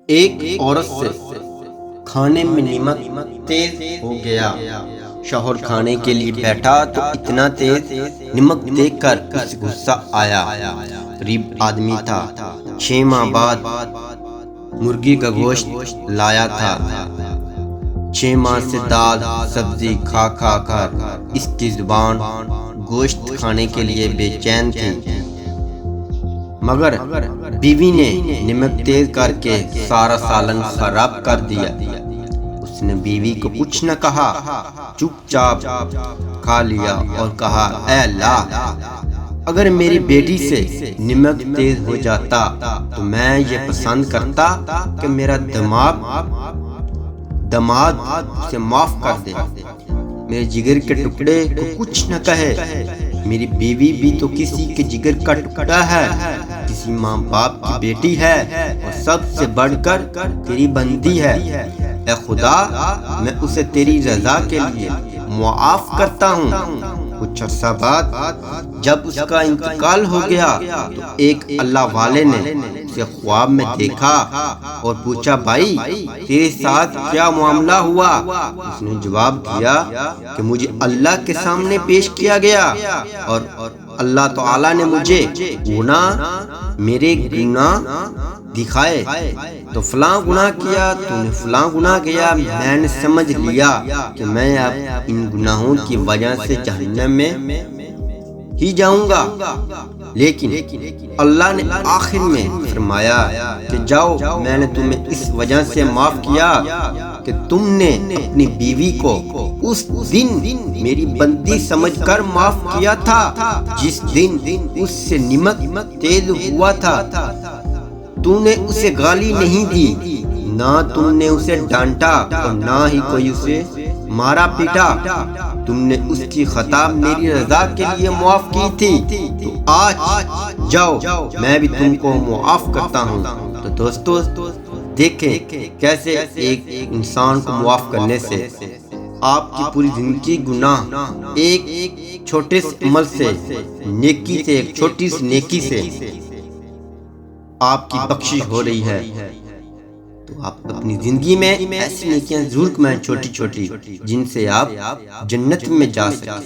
ایک عورت سے کھانے میں نمک تیز ہو گیا۔ شوہر کھانے کے لیے بیٹھا تو اتنا تیز نمک دیکھ کر اسے غصہ آیا۔ غریب آدمی تھا، 6 ماہ بعد مرغی کا گوشت لایا تھا۔ 6 ماہ سے دال سبزی کھا کھا کر اس کی زبان گوشت کھانے کے لیے بے چین تھی، مگر بیوی نے نمک تیز کر کے سارا سالن خراب کر دیا۔ اس نے بیوی کو کچھ نہ کہا، چپ چاپ کھا لیا اور کہا، اے اللہ، اگر میری بیٹی سے نمک تیز ہو جاتا تو میں یہ پسند کرتا کہ میرا دماد اسے معاف کر دے، میرے جگر کے ٹکڑے کو کچھ نہ کہے۔ میری بیوی بھی تو کسی کے جگر کا ٹکڑا ہے، کسی ماں باپ کی بیٹی ہے اور سب سے بڑھ کر تیری بندی ہے۔ اے خدا، میں اسے تیری رضا کے لیے معاف کرتا ہوں۔ کچھ عرصہ بعد جب اس کا انتقال ہو گیا تو ایک اللہ والے نے اسے خواب میں دیکھا اور پوچھا، بھائی تیرے ساتھ کیا معاملہ ہوا؟ اس نے جواب دیا کہ مجھے اللہ کے سامنے پیش کیا گیا اور اللہ تعالیٰ نے مجھے میرے گناہ دکھائے، تو فلاں گناہ کیا، تو نے فلاں گناہ کیا۔ میں نے سمجھ لیا کہ میں اب ان گناہوں کی وجہ سے جہنم میں ہی جاؤں گا، لیکن اللہ نے آخر میں فرمایا کہ جاؤ، میں نے تمہیں اس وجہ سے معاف کیا کہ تم نے اپنی بیوی کو اس دن میری بندی سمجھ کر معاف کیا تھا جس دن اس سے نمک تیز ہوا تھا۔ تو نے اسے گالی نہیں دی، نہ تم نے اسے ڈانٹا اور نہ ہی کوئی اسے مارا پیٹا۔ تم نے اس کی خطا میری رضا کے لیے معاف کی تھی، تو آج جاؤ، میں بھی تم کو معاف کرتا ہوں۔ تو دوستو دیکھیں کیسے ایک انسان کو معاف کرنے سے آپ کی پوری زندگی گناہ ایک چھوٹے سے عمل سے، نیکی سے، ایک چھوٹی سی نیکی سے آپ کی بخشش ہو رہی ہے۔ تو آپ اپنی زندگی میں ایسی نیکیاں ضرور کمائیں، چھوٹی چھوٹی، جن سے آپ جنت میں جا سکیں۔